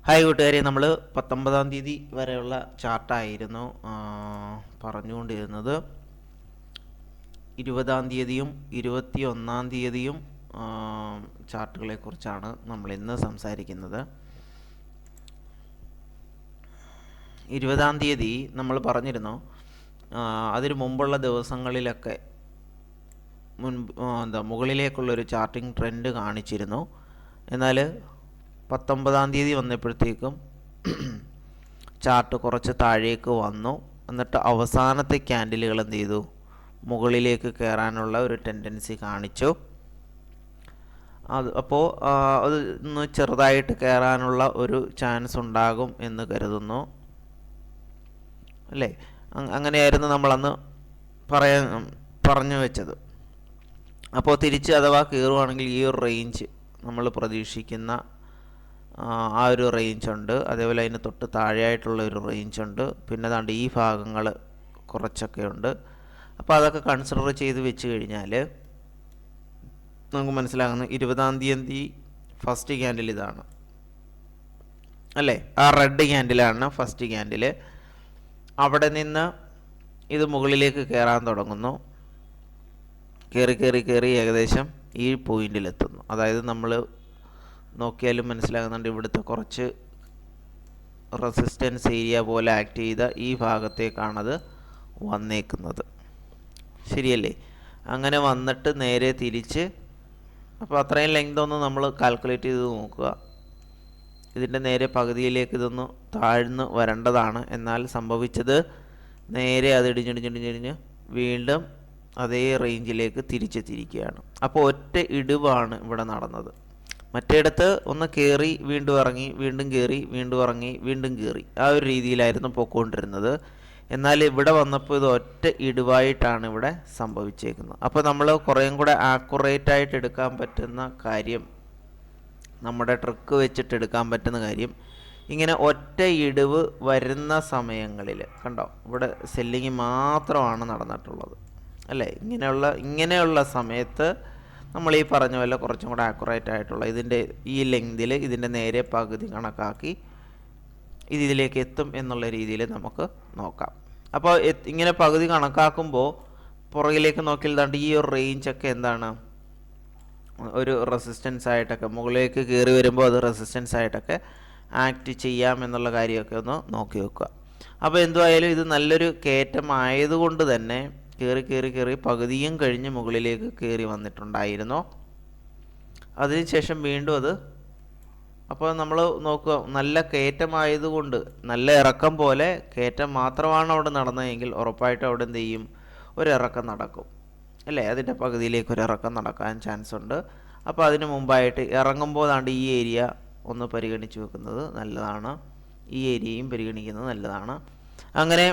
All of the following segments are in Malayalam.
ഹായ് കൂട്ടുകാരെ, നമ്മൾ 19-ാം തീയതി വരെയുള്ള ചാർട്ടായിരുന്നു പറഞ്ഞുകൊണ്ടിരുന്നത്. 20-ാം തീയതിയും 21-ാം തീയതിയും ചാർട്ടുകളെക്കുറിച്ചാണ് നമ്മൾ ഇന്ന് സംസാരിക്കുന്നത്. 20-ാം തീയതി നമ്മൾ പറഞ്ഞിരുന്നു, അതിനു മുമ്പുള്ള ദിവസങ്ങളിലൊക്കെ മുകളിലേക്കുള്ളൊരു ചാർട്ടിംഗ് ട്രെൻഡ് കാണിച്ചിരുന്നു. എന്നാൽ 19-ാം തീയതി വന്നപ്പോഴത്തേക്കും ചാർട്ട് കുറച്ച് താഴേക്ക് വന്നു. എന്നിട്ട് അവസാനത്തെ ക്യാൻഡിലുകൾ എന്ത് ചെയ്തു? മുകളിലേക്ക് കയറാനുള്ള ഒരു ടെൻഡൻസി കാണിച്ചു. അപ്പോൾ അത് ഒന്ന് ചെറുതായിട്ട് കയറാനുള്ള ഒരു ചാൻസ് ഉണ്ടാകും എന്ന് കരുതുന്നു, അല്ലേ? അങ്ങനെയായിരുന്നു നമ്മളന്ന് പറഞ്ഞു വെച്ചത്. അപ്പോൾ തിരിച്ച് അഥവാ കയറുവാണെങ്കിൽ ഈ ഒരു റേഞ്ച് നമ്മൾ പ്രതീക്ഷിക്കുന്ന ആ ഒരു റേഞ്ചുണ്ട്. അതേപോലെ അതിന് തൊട്ട് താഴെയായിട്ടുള്ള ഒരു റേഞ്ചുണ്ട്. പിന്നെ ദാണ്ട് ഈ ഭാഗങ്ങൾ കുറച്ചൊക്കെ ഉണ്ട്. അപ്പോൾ അതൊക്കെ കൺസിഡർ ചെയ്ത് വെച്ച് കഴിഞ്ഞാൽ നമുക്ക് മനസ്സിലാകുന്നു 20-ാം തീയതി ഫസ്റ്റ് ക്യാൻഡിൽ ഇതാണ്, അല്ലേ? ആ റെഡ് ക്യാൻഡിലാണ് ഫസ്റ്റ് ക്യാൻഡിൽ. അവിടെ നിന്ന് ഇത് മുകളിലേക്ക് കയറാൻ തുടങ്ങുന്നു. കയറി ഏകദേശം ഈ പോയിന്റിലെത്തുന്നു. അതായത് നമ്മൾ നോക്കിയാലും മനസ്സിലാകുന്നുണ്ട്, ഇവിടുത്തെ കുറച്ച് റെസിസ്റ്റൻസ് ഏരിയ പോലെ ആക്ട് ചെയ്ത ഈ ഭാഗത്തേക്കാണത് വന്നേക്കുന്നത്, ശരിയല്ലേ? അങ്ങനെ വന്നിട്ട് നേരെ തിരിച്ച്, അപ്പോൾ അത്രയും ലെങ്ത് ഒന്ന് നമ്മൾ കാൽക്കുലേറ്റ് ചെയ്ത് നോക്കുക. ഇതിൻ്റെ നേരെ പകുതിയിലേക്ക് ഇതൊന്ന് താഴ്ന്ന് വരേണ്ടതാണ്. എന്നാൽ സംഭവിച്ചത് നേരെ അത് ഇടിഞ്ഞിടിഞ്ഞിടിഞ്ഞിടിഞ്ഞ് വീണ്ടും അതേ റേഞ്ചിലേക്ക് തിരിച്ചെത്തിയിരിക്കുകയാണ്. അപ്പോൾ ഒറ്റ ഇടിവാണ് ഇവിടെ നടന്നത്. മറ്റേടത്ത് ഒന്ന് കയറി വീണ്ടും ഇറങ്ങി, വീണ്ടും കയറി വീണ്ടും ഇറങ്ങി, വീണ്ടും കയറി, ആ ഒരു രീതിയിലായിരുന്നു പോയിക്കൊണ്ടിരുന്നത്. എന്നാൽ ഇവിടെ വന്നപ്പോൾ ഇത് ഒറ്റ ഇടിവായിട്ടാണ് ഇവിടെ സംഭവിച്ചേക്കുന്നത്. അപ്പോൾ നമ്മൾ കുറേയും കൂടെ ആക്യുറേറ്റായിട്ട് എടുക്കാൻ പറ്റുന്ന കാര്യം, നമ്മുടെ ട്രിക്ക് വെച്ചിട്ട് എടുക്കാൻ പറ്റുന്ന കാര്യം, ഇങ്ങനെ ഒറ്റ ഇടിവ് വരുന്ന സമയങ്ങളിൽ കണ്ടോ, ഇവിടെ സെല്ലിങ് മാത്രമാണ് നടന്നിട്ടുള്ളത്, അല്ലേ? ഇങ്ങനെയുള്ള സമയത്ത് നമ്മൾ ഈ പറഞ്ഞ പോലെ കുറച്ചും കൂടെ ആക്യുറേറ്റ് ആയിട്ടുള്ള ഇതിൻ്റെ ഈ ലെങ്തിൽ ഇതിൻ്റെ നേരെ പകുതി കണക്കാക്കി ഇതിലേക്ക് എത്തും എന്നുള്ള രീതിയിൽ നമുക്ക് നോക്കാം. അപ്പോൾ ഇങ്ങനെ പകുതി കണക്കാക്കുമ്പോൾ പുറകിലേക്ക് നോക്കിയാൽ ദാണ്ട് ഈ ഒരു റേഞ്ചൊക്കെ എന്താണ്, ഒരു റെസിസ്റ്റൻസ് ആയിട്ടൊക്കെ മുകളിലേക്ക് കയറി വരുമ്പോൾ അത് റെസിസ്റ്റൻസ് ആയിട്ടൊക്കെ ആക്ട് ചെയ്യാം എന്നുള്ള കാര്യമൊക്കെ ഒന്ന് നോക്കി വെക്കുക. അപ്പോൾ എന്തുമായാലും ഇത് നല്ലൊരു കയറ്റം ആയതുകൊണ്ട് തന്നെ കയറി പകുതിയും കഴിഞ്ഞ് മുകളിലേക്ക് കയറി വന്നിട്ടുണ്ടായിരുന്നു. അതിനുശേഷം വീണ്ടും അത്, അപ്പോൾ നമ്മൾ നോക്കുക, നല്ല കയറ്റമായതുകൊണ്ട്, നല്ല ഇറക്കം പോലെ കയറ്റം മാത്രമാണ് അവിടെ നടന്നതെങ്കിൽ ഉറപ്പായിട്ടും അവിടെ എന്ത് ചെയ്യും? ഒരു ഇറക്കം നടക്കും, അല്ലേ? അതിൻ്റെ പകുതിയിലേക്ക് ഒരു ഇറക്കം നടക്കാൻ ചാൻസ് ഉണ്ട്. അപ്പോൾ അതിന് മുമ്പായിട്ട് ഇറങ്ങുമ്പോൾ ദാണ്ട് ഈ ഏരിയ ഒന്ന് പരിഗണിച്ച് വെക്കുന്നത് നല്ലതാണ്, ഈ ഏരിയയും പരിഗണിക്കുന്നത് നല്ലതാണ്. അങ്ങനെ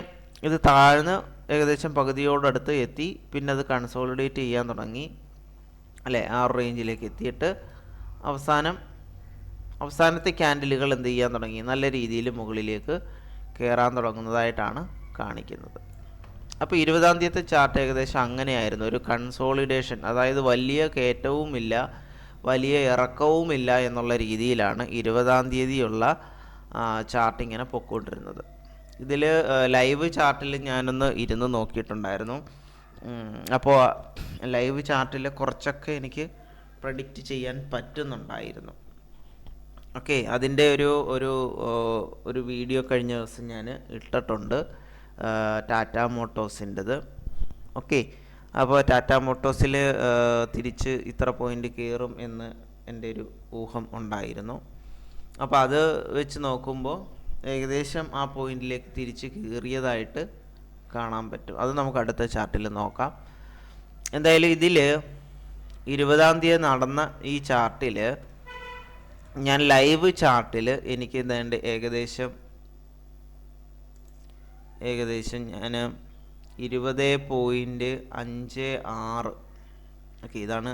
ഇത് താഴ്ന്ന് ഏകദേശം പകുതിയോടടുത്ത് എത്തി. പിന്നെ അത് കൺസോളിഡേറ്റ് ചെയ്യാൻ തുടങ്ങി, അല്ലേ? ആ റേഞ്ചിലേക്ക് എത്തിയിട്ട് അവസാനത്തെ ക്യാൻഡിലുകൾ എന്ത് ചെയ്യാൻ തുടങ്ങി? നല്ല രീതിയിൽ മുകളിലേക്ക് കയറാൻ തുടങ്ങുന്നതായിട്ടാണ് കാണിക്കുന്നത്. അപ്പോൾ 20-ാം തീയതി ചാർട്ട് ഏകദേശം അങ്ങനെയായിരുന്നു, ഒരു കൺസോളിഡേഷൻ. അതായത് വലിയ കയറ്റവുമില്ല, വലിയ ഇറക്കവുമില്ല എന്നുള്ള രീതിയിലാണ് 20-ാം തീയതിയുള്ള ചാർട്ട് ഇങ്ങനെ പൊയ്ക്കൊണ്ടിരുന്നത്. ഇതിൽ ലൈവ് ചാർട്ടിൽ ഞാനൊന്ന് ഇരുന്ന് നോക്കിയിട്ടുണ്ടായിരുന്നു. അപ്പോൾ ലൈവ് ചാർട്ടിൽ കുറച്ചൊക്കെ എനിക്ക് പ്രഡിക്റ്റ് ചെയ്യാൻ പറ്റുന്നുണ്ടായിരുന്നു. ഓക്കെ, അതിൻ്റെ ഒരു വീഡിയോ കഴിഞ്ഞ ദിവസം ഞാൻ ഇട്ടിട്ടുണ്ട്, ടാറ്റ മോട്ടോഴ്സിൻ്റെത്. ഓക്കെ, അപ്പോൾ ടാറ്റ മോട്ടോഴ്സിൽ തിരിച്ച് ഇത്ര പോയിൻ്റ് കയറും എന്ന് എൻ്റെ ഒരു ഊഹം ഉണ്ടായിരുന്നു. അപ്പോൾ അത് വെച്ച് നോക്കുമ്പോൾ ഏകദേശം ആ പോയിന്റിലേക്ക് തിരിച്ച് കയറിയതായിട്ട് കാണാൻ പറ്റും. അത് നമുക്ക് അടുത്ത ചാർട്ടിൽ നോക്കാം. എന്തായാലും ഇതിൽ 20-ാം തീയതി നടന്ന ഈ ചാർട്ടിൽ, ഞാൻ ലൈവ് ചാർട്ടിൽ എനിക്ക് എന്താണ്ട് ഏകദേശം ഞാൻ 20.56, ഓക്കെ, ഇതാണ്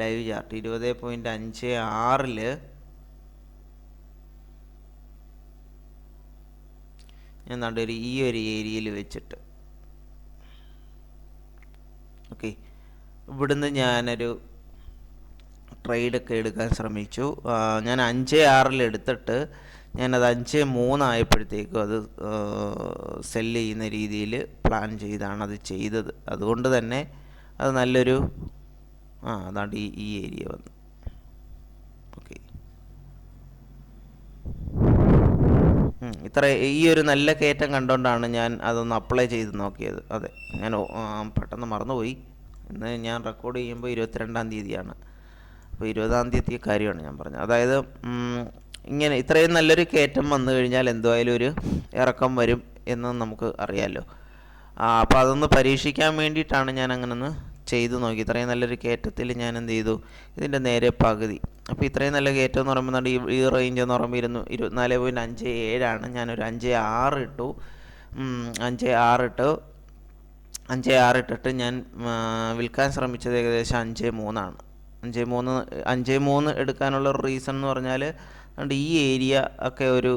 ലൈവ് ചാർട്ട്. 20.56-ൽ ഞാൻ നടുവൊരു ഈ ഒരു ഏരിയയിൽ വെച്ചിട്ട്, ഓക്കെ, ഇവിടുന്ന് ഞാനൊരു ട്രേഡൊക്കെ എടുക്കാൻ ശ്രമിച്ചു. ഞാൻ 5.6 എടുത്തിട്ട് ഞാനത് 5.3 ആയപ്പോഴത്തേക്കും അത് സെല്ല് ചെയ്യുന്ന രീതിയിൽ പ്ലാൻ ചെയ്താണ് അത് ചെയ്തത്. അതുകൊണ്ട് തന്നെ അത് നല്ലൊരു അതാണ്ട് ഈ ഏരിയ വന്നു. ഓക്കെ, ഈ ഒരു നല്ല കയറ്റം കണ്ടുകൊണ്ടാണ് ഞാൻ അതൊന്ന് അപ്ലൈ ചെയ്ത് നോക്കിയത്. അതെ, ഞാൻ പെട്ടെന്ന് മറന്നുപോയി. ഇന്ന് ഞാൻ റെക്കോർഡ് ചെയ്യുമ്പോൾ 22-ാം തീയതിയാണ്. അപ്പോൾ 20-ാം തീയതി കാര്യമാണ് ഞാൻ പറഞ്ഞത്. അതായത് ഇങ്ങനെ ഇത്രയും നല്ലൊരു കയറ്റം വന്നു കഴിഞ്ഞാൽ എന്തായാലും ഒരു ഇറക്കം വരും എന്ന് നമുക്ക് അറിയാമല്ലോ. അപ്പോൾ അതൊന്ന് പരീക്ഷിക്കാൻ വേണ്ടിയിട്ടാണ് ഞാൻ അങ്ങനെ ഒന്ന് ചെയ്തു നോക്കി. ഇത്രയും നല്ലൊരു കയറ്റത്തിൽ ഞാൻ എന്ത് ചെയ്തു, ഇതിൻ്റെ നേരെ പകുതി. അപ്പോൾ ഇത്രയും നല്ല കയറ്റം എന്ന് പറയുമ്പോൾ ഈ റേഞ്ച് എന്ന് പറയുമ്പോൾ 24.57 ഞാനൊരു 5.6 ഇട്ടു. 5.6 ഇട്ടിട്ട് ഞാൻ വിൽക്കാൻ ശ്രമിച്ചത് ഏകദേശം 5.3. 5.3 എടുക്കാനുള്ള ഒരു റീസൺ എന്ന് പറഞ്ഞാൽ ഈ ഏരിയ ഒക്കെ ഒരു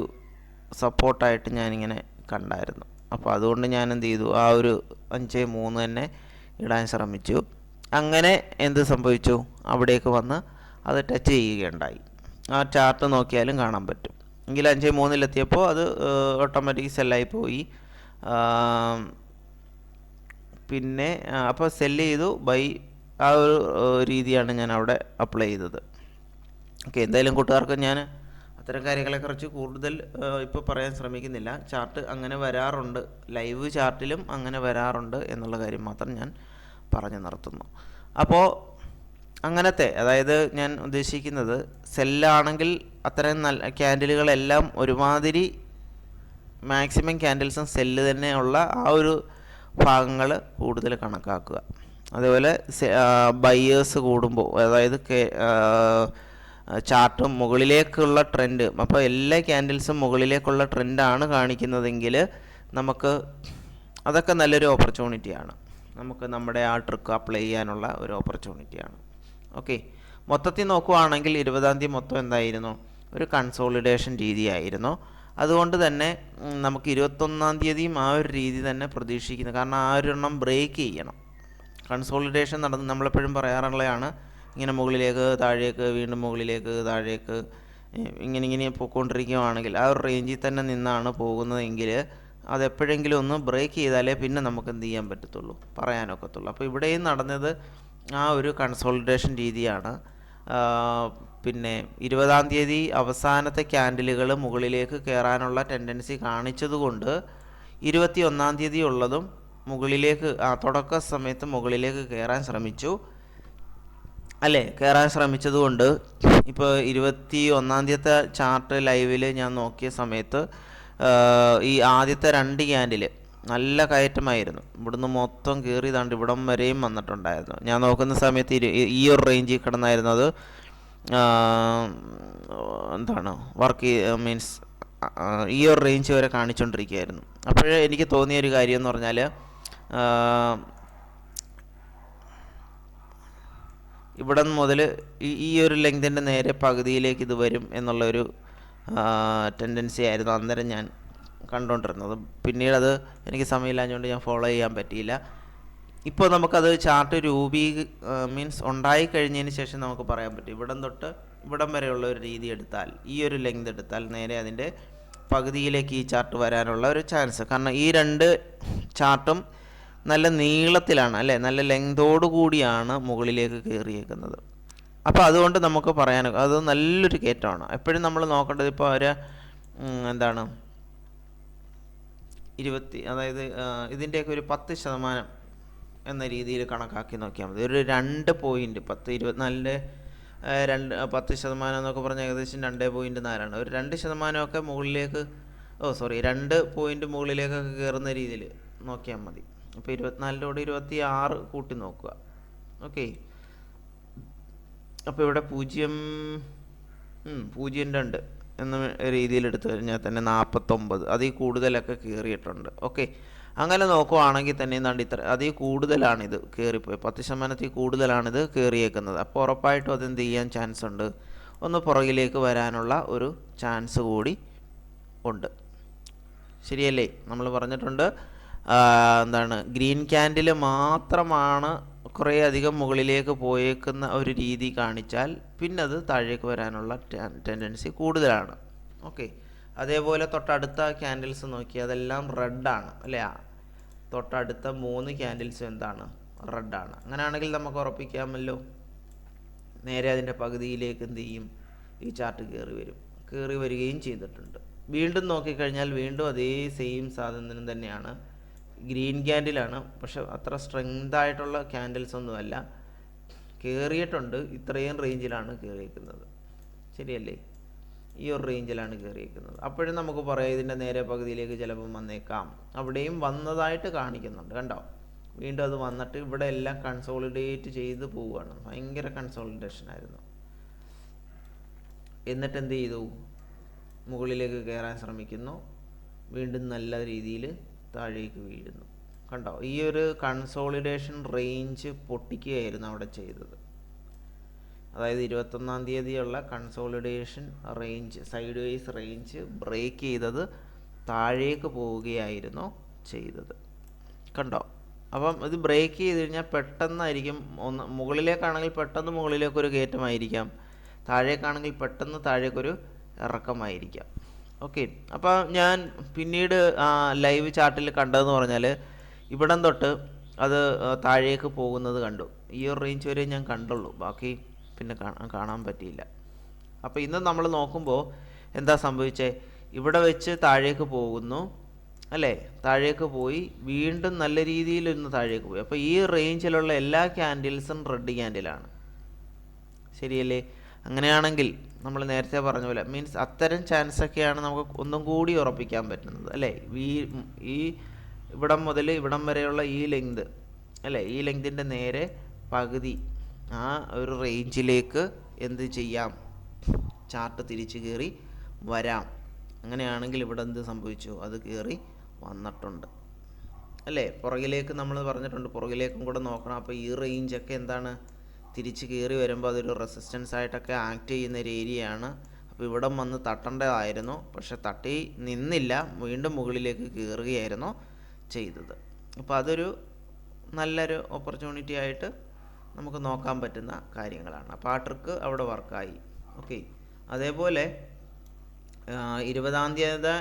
സപ്പോർട്ടായിട്ട് ഞാനിങ്ങനെ കണ്ടായിരുന്നു. അപ്പോൾ അതുകൊണ്ട് ഞാൻ എന്ത് ചെയ്തു, ആ ഒരു 5.3 തന്നെ ഇടാൻ ശ്രമിച്ചു. അങ്ങനെ എന്ത് സംഭവിച്ചു, അവിടേക്ക് വന്ന് അത് ടച്ച് ചെയ്യുകയുണ്ടായി. ആ ചാർട്ട് നോക്കിയാലും കാണാൻ പറ്റും. എങ്കിൽ 5.3 അത് ഓട്ടോമാറ്റിക് സെല്ലായി പോയി. പിന്നെ അപ്പോൾ സെല്ല് ചെയ്തു ബൈ. ആ ഒരു രീതിയാണ് ഞാൻ അവിടെ അപ്ലൈ ചെയ്തത്. ഓക്കെ, എന്തായാലും കൂട്ടുകാർക്ക് ഞാൻ അത്തരം കാര്യങ്ങളെക്കുറിച്ച് കൂടുതൽ ഇപ്പോൾ പറയാൻ ശ്രമിക്കുന്നില്ല. ചാർട്ട് അങ്ങനെ വരാറുണ്ട്, ലൈവ് ചാർട്ടിലും അങ്ങനെ വരാറുണ്ട് എന്നുള്ള കാര്യം മാത്രം ഞാൻ പറഞ്ഞു നിർത്തുന്നു. അപ്പോൾ അങ്ങനത്തെ, അതായത് ഞാൻ ഉദ്ദേശിക്കുന്നത് സെല്ലാണെങ്കിൽ അത്തരം നല്ല ക്യാൻഡിലുകളെല്ലാം ഒരുമാതിരി മാക്സിമം ക്യാൻഡിൽസും സെല്ല് തന്നെയുള്ള ആ ഒരു ഭാഗങ്ങൾ കൂടുതൽ കണക്കാക്കുക. അതേപോലെ ബയേഴ്സ് കൂടുമ്പോൾ, അതായത് ചാർട്ട് മുകളിലേക്കുള്ള ട്രെൻഡ്, അപ്പോൾ എല്ലാ ക്യാൻഡിൽസും മുകളിലേക്കുള്ള ട്രെൻഡാണ് കാണിക്കുന്നതെങ്കിൽ നമുക്ക് അതൊക്കെ നല്ലൊരു ഓപ്പർച്യൂണിറ്റിയാണ്. നമുക്ക് നമ്മുടെ ആ ട്രിക്ക് അപ്ലൈ ചെയ്യാനുള്ള ഒരു ഓപ്പർച്യൂണിറ്റിയാണ്. ഓക്കെ, മൊത്തത്തിൽ നോക്കുകയാണെങ്കിൽ 20-ാം തീയതി മൊത്തം എന്തായിരുന്നു, ഒരു കൺസോളിഡേഷൻ രീതിയായിരുന്നു. അതുകൊണ്ട് തന്നെ നമുക്ക് 21-ാം തീയതിയും ആ ഒരു രീതി തന്നെ പ്രതീക്ഷിക്കുന്നു. കാരണം ആ ഒരെണ്ണം ബ്രേക്ക് ചെയ്യണം. കൺസോളിഡേഷൻ നടന്ന് നമ്മളെപ്പോഴും പറയാറുള്ളതാണ്, ഇങ്ങനെ മുകളിലേക്ക് താഴേക്ക് വീണ്ടും മുകളിലേക്ക് താഴേക്ക് ഇങ്ങനെ പോയിക്കൊണ്ടിരിക്കുകയാണെങ്കിൽ ആ ഒരു റേഞ്ചിൽ തന്നെ നിന്നാണ് പോകുന്നതെങ്കിൽ അതെപ്പോഴെങ്കിലും ഒന്ന് ബ്രേക്ക് ചെയ്താലേ പിന്നെ നമുക്ക് എന്ത് ചെയ്യാൻ പറ്റത്തുള്ളൂ, പറയാനൊക്കത്തുള്ളൂ. അപ്പോൾ ഇവിടെയും നടന്നത് ആ ഒരു കൺസോളിഡേഷൻ രീതിയാണ്. പിന്നെ 20-ാം തീയതി അവസാനത്തെ ക്യാൻഡിലുകൾ മുകളിലേക്ക് കയറാനുള്ള ടെൻഡൻസി കാണിച്ചതുകൊണ്ട് 21-ാം തീയതി ഉള്ളതും മുകളിലേക്ക് തുടക്ക സമയത്ത് മുകളിലേക്ക് കയറാൻ ശ്രമിച്ചു അല്ലേ. കയറാൻ ശ്രമിച്ചതുകൊണ്ട് ഇപ്പോൾ 21-ാം തീയതി ചാർട്ട് ലൈവിൽ ഞാൻ നോക്കിയ സമയത്ത് ഈ ആദ്യത്തെ 2 ക്യാൻഡിൽ നല്ല കയറ്റമായിരുന്നു. ഇവിടുന്ന് മൊത്തം കയറി താണ്ട് ഇവിടം വരെയും വന്നിട്ടുണ്ടായിരുന്നു. ഞാൻ നോക്കുന്ന സമയത്ത് ഈ ഒരു റേഞ്ചിൽ കിടന്നായിരുന്നു അത് എന്താണ് വർക്ക് മീൻസ് ഈ ഒരു റേഞ്ച് വരെ കാണിച്ചുകൊണ്ടിരിക്കുകയായിരുന്നു. അപ്പോഴേ എനിക്ക് തോന്നിയൊരു കാര്യം എന്ന് പറഞ്ഞാൽ ഇവിടെ മുതൽ ഈ ഒരു ലെങ്തിൻ്റെ നേരെ പകുതിയിലേക്ക് ഇത് വരും എന്നുള്ളൊരു ടെൻഡൻസി ആയിരുന്നു അന്നേരം ഞാൻ കണ്ടുകൊണ്ടിരുന്നത്. പിന്നീട് അത് എനിക്ക് സമയമില്ലാഞ്ഞുകൊണ്ട് ഞാൻ ഫോളോ ചെയ്യാൻ പറ്റിയില്ല. ഇപ്പോൾ നമുക്കത് ചാർട്ട് മീൻസ് ഉണ്ടായി കഴിഞ്ഞതിന് ശേഷം നമുക്ക് പറയാൻ പറ്റും, ഇവിടം തൊട്ട് ഇവിടം വരെയുള്ള ഒരു രീതി എടുത്താൽ, ഈ ഒരു ലെങ്ത് എടുത്താൽ നേരെ അതിൻ്റെ പകുതിയിലേക്ക് ഈ ചാർട്ട് വരാനുള്ള ഒരു ചാൻസ്. കാരണം ഈ 2 ചാർട്ടും നല്ല നീളത്തിലാണ് അല്ലേ, നല്ല ലെങ്തോടു കൂടിയാണ് മുകളിലേക്ക് കയറിയേക്കുന്നത്. അപ്പോൾ അതുകൊണ്ട് നമുക്ക് പറയാൻ അത് നല്ലൊരു കയറ്റമാണ്. എപ്പോഴും നമ്മൾ നോക്കേണ്ടത് ഇപ്പോൾ ഒരു എന്താണ് 20, അതായത് ഇതിൻ്റെയൊക്കെ ഒരു 10% എന്ന രീതിയിൽ കണക്കാക്കി നോക്കിയാൽ മതി. ഒരു 2 പോയിൻറ്റ് 10-24 10% എന്നൊക്കെ പറഞ്ഞാൽ ഏകദേശം 2.4 ഒരു 2% മുകളിലേക്ക് 2 പോയിൻറ്റ് മുകളിലേക്കൊക്കെ കയറുന്ന രീതിയിൽ നോക്കിയാൽ മതി. അപ്പോൾ 24 26 കൂട്ടി നോക്കുക. ഓക്കെ, അപ്പോൾ ഇവിടെ 0.2 എന്ന രീതിയിൽ എടുത്തു കഴിഞ്ഞാൽ തന്നെ 49, അതിൽ കൂടുതലൊക്കെ കയറിയിട്ടുണ്ട്. ഓക്കെ, അങ്ങനെ നോക്കുവാണെങ്കിൽ തന്നെ അതിൽ കൂടുതലാണിത് കയറിപ്പോയി, 10% കൂടുതലാണിത് കയറിയേക്കുന്നത്. അപ്പോൾ ഉറപ്പായിട്ടും അതെന്ത് ചെയ്യാൻ ചാൻസ് ഉണ്ട്, ഒന്ന് പുറകിലേക്ക് വരാനുള്ള ഒരു ചാൻസ് കൂടി ഉണ്ട്. ശരിയല്ലേ? നമ്മൾ പറഞ്ഞിട്ടുണ്ട് എന്താണ്, ഗ്രീൻ ക്യാൻഡിൽ മാത്രമാണ് കുറേ അധികം മുകളിലേക്ക് പോയേക്കുന്ന ഒരു രീതി കാണിച്ചാൽ പിന്നെ അത് താഴേക്ക് വരാനുള്ള ടെൻഡൻസി കൂടുതലാണ്. ഓക്കെ, അതേപോലെ തൊട്ടടുത്ത ക്യാൻഡിൽസ് നോക്കി, അതെല്ലാം റെഡാണ് അല്ലേ? തൊട്ടടുത്ത 3 ക്യാൻഡിൽസും എന്താണ്? റെഡാണ്. അങ്ങനെയാണെങ്കിൽ നമുക്ക് ഉറപ്പിക്കാമല്ലോ, നേരെ അതിൻ്റെ പകുതിയിലേക്ക് എന്ത് ചെയ്യും? ഈ ചാർട്ട് കയറി വരികയും ചെയ്തിട്ടുണ്ട്. വീണ്ടും നോക്കിക്കഴിഞ്ഞാൽ വീണ്ടും അതേ സെയിം സാധനം തന്നെയാണ്. ഗ്രീൻ ക്യാൻഡിലാണ്, പക്ഷെ അത്ര സ്ട്രെങ്ത് ആയിട്ടുള്ള ക്യാൻഡിൽസ് ഒന്നുമല്ല. കയറിയിട്ടുണ്ട്, ഇത്രയും റേഞ്ചിലാണ് കയറിയിരിക്കുന്നത്. ശരിയല്ലേ? ഈ ഒരു റേഞ്ചിലാണ് കയറിയിരിക്കുന്നത്. അപ്പോഴും നമുക്ക് പറയാം ഇതിൻ്റെ നേരെ പകുതിയിലേക്ക് ചിലപ്പം വന്നേക്കാം. അവിടെയും വന്നതായിട്ട് കാണിക്കുന്നുണ്ട്, കണ്ടോ? വീണ്ടും അത് വന്നിട്ട് ഇവിടെ എല്ലാം കൺസോളിഡേറ്റ് ചെയ്ത് പോവുകയാണ്. ഭയങ്കര കൺസോളിഡേഷൻ ആയിരുന്നു. എന്നിട്ട് എന്ത് ചെയ്തു? മുകളിലേക്ക് കയറാൻ ശ്രമിക്കുന്നു, വീണ്ടും നല്ല രീതിയിൽ താഴേക്ക് വീഴുന്നു. കണ്ടോ? ഈ ഒരു കൺസോളിഡേഷൻ റേഞ്ച് പൊട്ടിക്കുകയായിരുന്നു അവിടെ ചെയ്തത്. അതായത് 21-ാം തീയതിയുള്ള consolidation range, sideways range break ചെയ്തത് താഴേക്ക് പോവുകയായിരുന്നു ചെയ്തത്. കണ്ടോ? അപ്പം ഇത് ബ്രേക്ക് ചെയ്ത് കഴിഞ്ഞാൽ പെട്ടെന്നായിരിക്കും മുകളിലേക്കാണെങ്കിൽ പെട്ടെന്ന് മുകളിലേക്കൊരു കയറ്റമായിരിക്കാം, താഴേക്കാണെങ്കിൽ പെട്ടെന്ന് താഴേക്കൊരു ഇറക്കമായിരിക്കാം. ഓക്കെ, അപ്പോൾ ഞാൻ പിന്നീട് ലൈവ് ചാർട്ടിൽ കണ്ടതെന്ന് പറഞ്ഞാൽ ഇവിടം തൊട്ട് അത് താഴേക്ക് പോകുന്നത് കണ്ടു. ഈ ഒരു റേഞ്ച് വരെ ഞാൻ കണ്ടുള്ളൂ, ബാക്കി പിന്നെ കാണാൻ പറ്റിയില്ല. അപ്പോൾ ഇന്ന് നമ്മൾ നോക്കുമ്പോൾ എന്താ സംഭവിച്ചത്? ഇവിടെ വെച്ച് താഴേക്ക് പോകുന്നു അല്ലേ? താഴേക്ക് പോയി വീണ്ടും നല്ല രീതിയിൽ ഒന്ന് താഴേക്ക് പോയി. അപ്പോൾ ഈ റേഞ്ചിലുള്ള എല്ലാ ക്യാൻഡിൽസും റെഡ് ക്യാൻഡിലാണ്. ശരിയല്ലേ? അങ്ങനെയാണെങ്കിൽ നമ്മൾ നേരത്തെ പറഞ്ഞ പോലെ മീൻസ് അത്തരം ചാൻസൊക്കെയാണ് നമുക്ക് ഒന്നും കൂടി ഉറപ്പിക്കാൻ പറ്റുന്നത് അല്ലേ? ഈ ഇവിടം മുതൽ ഇവിടം വരെയുള്ള ഈ ലെങ്ത് അല്ലേ? ഈ ലെങ്തിൻ്റെ നേരെ പകുതി ആ ഒരു റേഞ്ചിലേക്ക് എന്ത് ചെയ്യാം? ചാർട്ട് തിരിച്ച് കയറി വരാം. അങ്ങനെയാണെങ്കിൽ ഇവിടെ എന്ത് സംഭവിച്ചു? അത് കയറി വന്നിട്ടുണ്ട് അല്ലേ? പുറകിലേക്ക് നമ്മൾ പറഞ്ഞിട്ടുണ്ട്, പുറകിലേക്കും കൂടെ നോക്കണം. അപ്പോൾ ഈ റേഞ്ചൊക്കെ എന്താണ്? തിരിച്ച് കയറി വരുമ്പോൾ അതൊരു റെസിസ്റ്റൻസ് ആയിട്ടൊക്കെ ആക്ട് ചെയ്യുന്ന ഒരു ഏരിയയാണ്. അപ്പോൾ ഇവിടെ വന്ന് തട്ടേണ്ടതായിരുന്നു, പക്ഷെ തട്ടി നിന്നില്ല, വീണ്ടും മുകളിലേക്ക് കയറുകയായിരുന്നു ചെയ്തത്. അപ്പോൾ അതൊരു നല്ലൊരു ഓപ്പർച്യൂണിറ്റി ആയിട്ട് നമുക്ക് നോക്കാൻ പറ്റുന്ന കാര്യങ്ങളാണ്. അപ്പോൾ ആ ട്രിക്ക് അവിടെ വർക്കായി. ഓക്കെ, അതേപോലെ 20-ാം തീയതി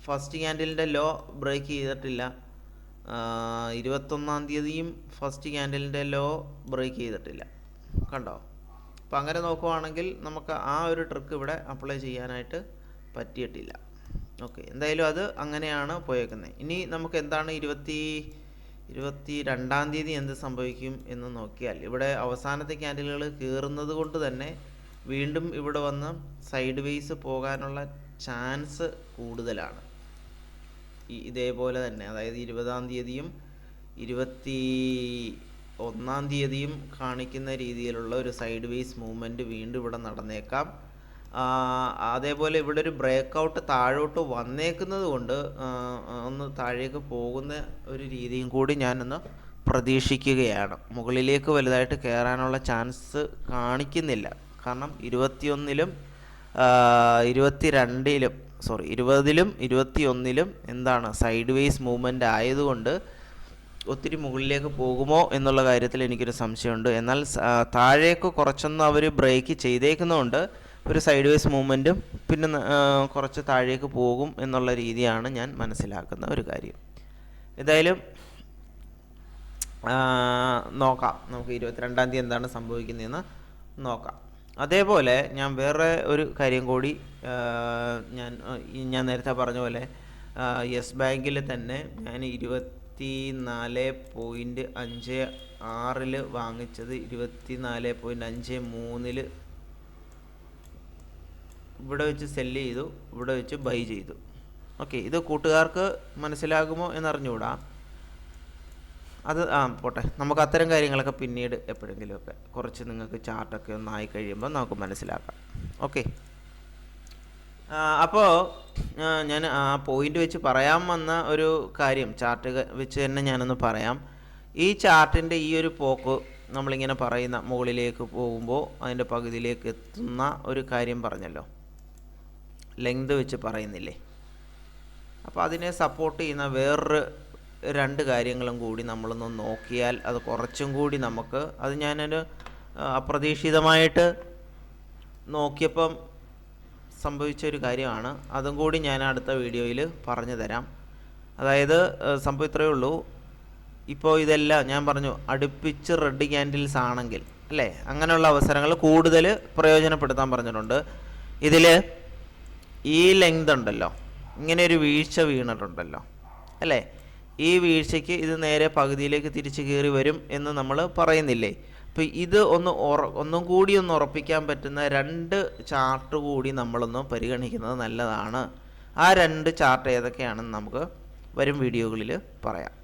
ഫസ്റ്റ് ക്യാൻഡിലിൻ്റെ ലോ ബ്രേക്ക് ചെയ്തിട്ടില്ല. 21-ാം തീയതിയും ഫസ്റ്റ് ക്യാൻഡിലിൻ്റെ ലോ ബ്രേക്ക് ചെയ്തിട്ടില്ല. കണ്ടോ? അപ്പോൾ അങ്ങനെ നോക്കുവാണെങ്കിൽ നമുക്ക് ആ ഒരു ട്രിക്ക് ഇവിടെ അപ്ലൈ ചെയ്യാനായിട്ട് പറ്റിയിട്ടില്ല. ഓക്കെ, എന്തായാലും അത് അങ്ങനെയാണ് പോയേക്കുന്നത്. ഇനി നമുക്ക് എന്താണ് 22-ാം തീയതി എന്ത് സംഭവിക്കും എന്ന് നോക്കിയാൽ, ഇവിടെ അവസാനത്തെ ക്യാൻഡിലുകൾ കയറുന്നത് കൊണ്ട് തന്നെ വീണ്ടും ഇവിടെ വന്ന് സൈഡ് വേസ് പോകാനുള്ള ചാൻസ് കൂടുതലാണ്. ഇതേപോലെ തന്നെ, അതായത് 20-ാം തീയതിയും 21-ാം തീയതിയും കാണിക്കുന്ന രീതിയിലുള്ള ഒരു സൈഡ് വേസ് മൂവ്മെൻറ്റ് വീണ്ടും ഇവിടെ നടന്നേക്കാം. അതേപോലെ ഇവിടെ ഒരു ബ്രേക്കൗട്ട് താഴോട്ട് വന്നേക്കുന്നത് കൊണ്ട് ഒന്ന് താഴേക്ക് പോകുന്ന ഒരു രീതിയും കൂടി ഞാനൊന്ന് പ്രതീക്ഷിക്കുകയാണ്. മുകളിലേക്ക് വലുതായിട്ട് കയറാനുള്ള ചാൻസ് കാണിക്കുന്നില്ല. കാരണം 21-ലും 20-ലും 21-ലും എന്താണ് സൈഡ് വേസ് മൂവ്മെൻ്റ് ആയതുകൊണ്ട് ഒത്തിരി മുകളിലേക്ക് പോകുമോ എന്നുള്ള കാര്യത്തിൽ എനിക്കൊരു സംശയമുണ്ട്. എന്നാൽ താഴേക്ക് കുറച്ചൊന്ന് അവർ ബ്രേക്ക് ചെയ്തേക്കുന്നതുകൊണ്ട് ഒരു സൈഡ് വേസ് മൂവ്മെൻറ്റും പിന്നെ കുറച്ച് താഴേക്ക് പോകും എന്നുള്ള രീതിയാണ് ഞാൻ മനസ്സിലാക്കുന്ന ഒരു കാര്യം. ഏതായാലും നോക്കാം, നമുക്ക് 22-ാം തീയതി എന്താണ് സംഭവിക്കുന്നതെന്ന് നോക്കാം. അതേപോലെ ഞാൻ വേറെ ഒരു കാര്യം കൂടി ഞാൻ നേരത്തെ പറഞ്ഞ പോലെ യെസ് ബാങ്കിൽ തന്നെ ഞാൻ 24.56 വാങ്ങിച്ചത് 24.53 ഇവിടെ വെച്ച് സെല്ല് ചെയ്തു, ഇവിടെ വെച്ച് ബൈ ചെയ്തു. ഓക്കെ, ഇത് കൂട്ടുകാർക്ക് മനസ്സിലാകുമോ എന്നറിഞ്ഞുകൂടാ. അത് പോട്ടെ, നമുക്ക് അത്തരം കാര്യങ്ങളൊക്കെ പിന്നീട് എപ്പോഴെങ്കിലുമൊക്കെ കുറച്ച് നിങ്ങൾക്ക് ചാർട്ടൊക്കെ ഒന്ന് ആയി കഴിയുമ്പോൾ നമുക്ക് മനസ്സിലാക്കാം. ഓക്കെ, അപ്പോൾ ഞാൻ ആ പോയിൻ്റ് വെച്ച് പറയാൻ വന്ന ഒരു കാര്യം ചാർട്ട് വെച്ച് തന്നെ ഞാനൊന്ന് പറയാം. ഈ ചാർട്ടിൻ്റെ ഈ ഒരു പോക്ക് നമ്മളിങ്ങനെ പറയുന്ന മുകളിലേക്ക് പോകുമ്പോൾ അതിൻ്റെ പകുതിയിലേക്ക് എത്തുന്ന ഒരു കാര്യം പറഞ്ഞല്ലോ, ലെങ്ത് വെച്ച് പറയുന്നില്ലേ. അപ്പോൾ അതിനെ സപ്പോർട്ട് ചെയ്യുന്ന വേറൊരു 2 കാര്യങ്ങളും കൂടി നമ്മളൊന്ന് നോക്കിയാൽ അത് കുറച്ചും കൂടി നമുക്ക്, അത് ഞാനൊരു അപ്രതീക്ഷിതമായിട്ട് നോക്കിയപ്പം സംഭവിച്ച ഒരു കാര്യമാണ്. അതും കൂടി ഞാൻ അടുത്ത വീഡിയോയിൽ പറഞ്ഞു തരാം. അതായത് സംഭവം ഇത്രയേ ഉള്ളൂ. ഇപ്പോൾ ഇതെല്ലാം ഞാൻ പറഞ്ഞു അടുപ്പിച്ച് റെഡ് ക്യാൻഡിൽസ് ആണെങ്കിൽ അല്ലേ, അങ്ങനെയുള്ള അവസരങ്ങൾ കൂടുതൽ പ്രയോജനപ്പെടുത്താൻ പറഞ്ഞിട്ടുണ്ട്. ഇതിൽ ഈ ലെങ്ത് ഉണ്ടല്ലോ, ഇങ്ങനെ ഒരു വീഴ്ച വീണിട്ടുണ്ടല്ലോ അല്ലേ, ഈ വീഴ്ചയ്ക്ക് ഇത് നേരെ പകുതിയിലേക്ക് തിരിച്ച് കയറി വരും എന്ന് നമ്മൾ പറയുന്നില്ലേ. അപ്പോൾ ഇത് ഒന്നും കൂടി ഒന്ന് ഉറപ്പിക്കാൻ പറ്റുന്ന 2 ചാർട്ട് കൂടി നമ്മളൊന്ന് പരിഗണിക്കുന്നത് നല്ലതാണ്. ആ 2 ചാർട്ട് ഏതൊക്കെയാണെന്ന് നമുക്ക് വരും വീഡിയോകളിൽ പറയാം.